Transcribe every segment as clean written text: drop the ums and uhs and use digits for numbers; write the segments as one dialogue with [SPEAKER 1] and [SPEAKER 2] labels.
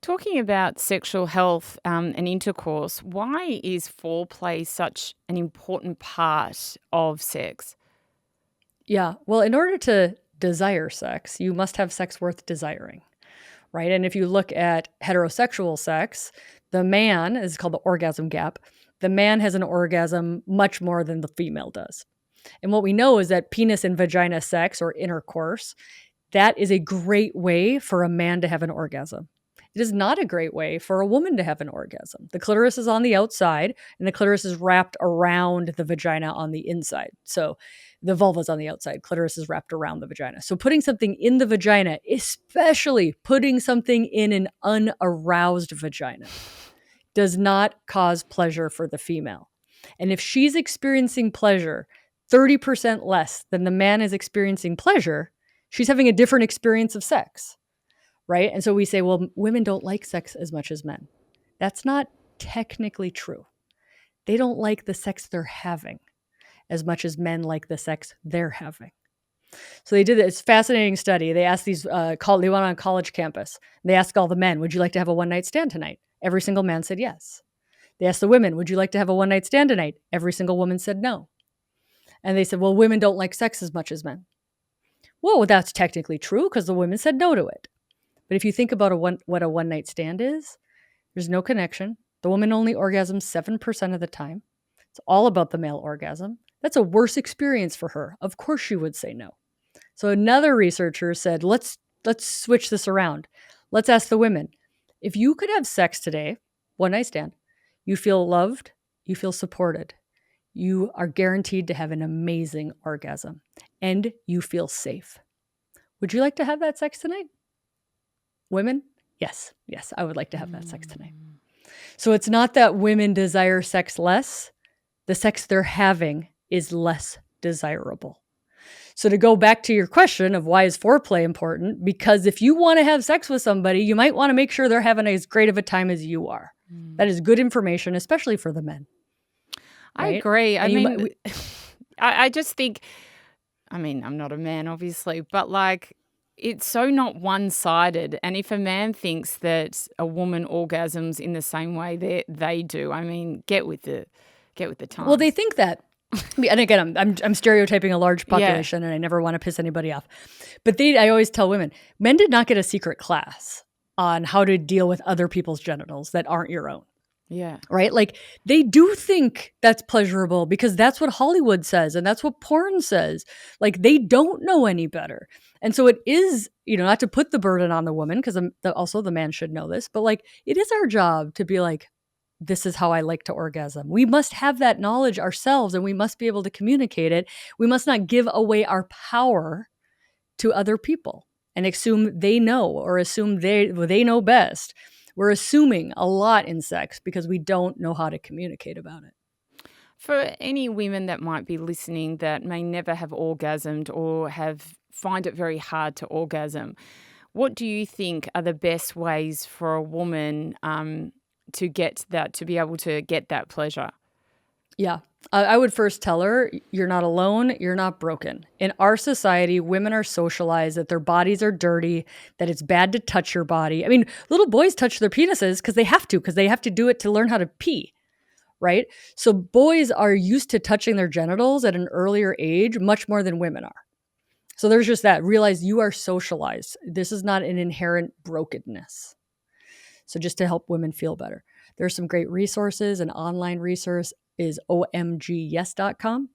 [SPEAKER 1] Talking about sexual health and intercourse, why is foreplay such an important part of sex?
[SPEAKER 2] Yeah. Well, in order to desire sex, you must have sex worth desiring, right? And if you look at heterosexual sex, the man is called the orgasm gap. The man has an orgasm much more than the female does. And what we know is that penis and vagina sex or intercourse, that is a great way for a man to have an orgasm. It is not a great way for a woman to have an orgasm. The clitoris is on the outside and the clitoris is wrapped around the vagina on the inside. So the vulva is on the outside, clitoris is wrapped around the vagina. So putting something in the vagina, especially putting something in an unaroused vagina, does not cause pleasure for the female. And if she's experiencing pleasure 30% less than the man is experiencing pleasure, she's having a different experience of sex, right? And so we say, well, women don't like sex as much as men. That's not technically true. They don't like the sex they're having as much as men like the sex they're having. So they did this fascinating study. They asked they went on a college campus. They asked all the men, would you like to have a one night stand tonight? Every single man said yes. They asked the women, would you like to have a one night stand tonight? Every single woman said no. And they said, well, women don't like sex as much as men. Well, that's technically true because the women said no to it. But if you think about what a one night stand is, there's no connection. The woman only orgasms 7% of the time. It's all about the male orgasm. That's a worse experience for her. Of course she would say no. So another researcher said, let's switch this around. Let's ask the women, if you could have sex today, one night stand, you feel loved, you feel supported, you are guaranteed to have an amazing orgasm, and you feel safe. Would you like to have that sex tonight? Women? Yes, I would like to have that sex tonight. So it's not that women desire sex less. The sex they're having is less desirable. So to go back to your question of why is foreplay important, because if you want to have sex with somebody, you might want to make sure they're having as great of a time as you are. That is good information, especially for the men.
[SPEAKER 1] I
[SPEAKER 2] Right?
[SPEAKER 1] agree. I
[SPEAKER 2] And
[SPEAKER 1] mean, I just think, I'm not a man, obviously, but like it's so not one-sided. And if a man thinks that a woman orgasms in the same way they do, get with the
[SPEAKER 2] well, they
[SPEAKER 1] times.
[SPEAKER 2] think that. And again, I'm stereotyping a large
[SPEAKER 1] Yeah.
[SPEAKER 2] population, and I never want to piss anybody off. But I always tell women, men did not get a secret class on how to deal with other people's genitals that aren't your own.
[SPEAKER 1] Yeah.
[SPEAKER 2] Right? Like they do think that's pleasurable because that's what Hollywood says and that's what porn says. Like they don't know any better. And so it is, not to put the burden on the woman because also the man should know this, but like it is our job to be like, this is how I like to orgasm. We must have that knowledge ourselves and we must be able to communicate it. We must not give away our power to other people and assume they know or assume they know best. We're assuming a lot in sex because we don't know how to communicate about it.
[SPEAKER 1] For any women that might be listening that may never have orgasmed or find it very hard to orgasm, what do you think are the best ways for a woman to be able to get that pleasure?
[SPEAKER 2] Yeah. I would first tell her, you're not alone, you're not broken. In our society, women are socialized that their bodies are dirty, that it's bad to touch your body. I mean, little boys touch their penises because they have to do it to learn how to pee, right? So boys are used to touching their genitals at an earlier age, much more than women are. So there's just that. Realize you are socialized. This is not an inherent brokenness. So just to help women feel better. There's some great resources. An online resource is omgyes.com.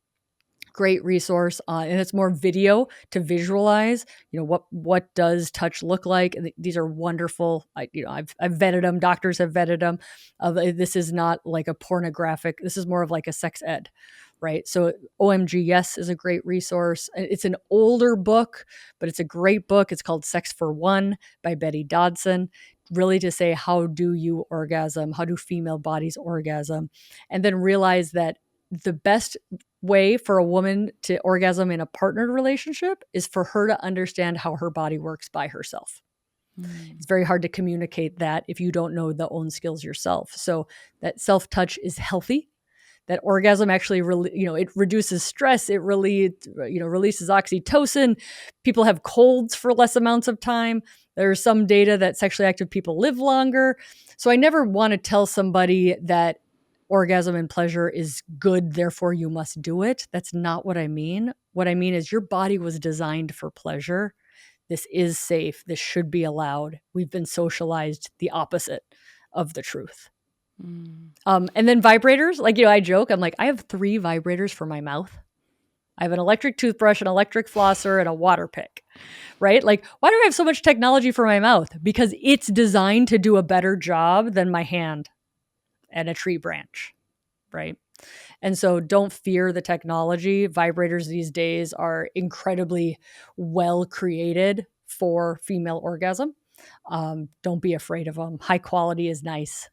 [SPEAKER 2] Great resource, and it's more video to visualize. What does touch look like? And these are wonderful. I've vetted them. Doctors have vetted them. This is not like a pornographic. This is more of like a sex ed, right? So OMG Yes is a great resource. It's an older book, but it's a great book. It's called Sex for One by Betty Dodson. Really to say, how do you orgasm? How do female bodies orgasm? And then realize that the best way for a woman to orgasm in a partnered relationship is for her to understand how her body works by herself. It's very hard to communicate that if you don't know the own skills yourself. So that self-touch is healthy. That orgasm actually, it reduces stress. It really, releases oxytocin. People have colds for less amounts of time. There's some data that sexually active people live longer. So I never want to tell somebody that orgasm and pleasure is good, therefore you must do it. That's not what I mean. What I mean is your body was designed for pleasure. This is safe. This should be allowed. We've been socialized the opposite of the truth. And then vibrators, like, I joke, I'm like, I have 3 vibrators for my mouth. I have an electric toothbrush, an electric flosser, and a water pick, right? Like, why do I have so much technology for my mouth? Because it's designed to do a better job than my hand and a tree branch, right? And so don't fear the technology. Vibrators these days are incredibly well created for female orgasm. Don't be afraid of them. High quality is nice.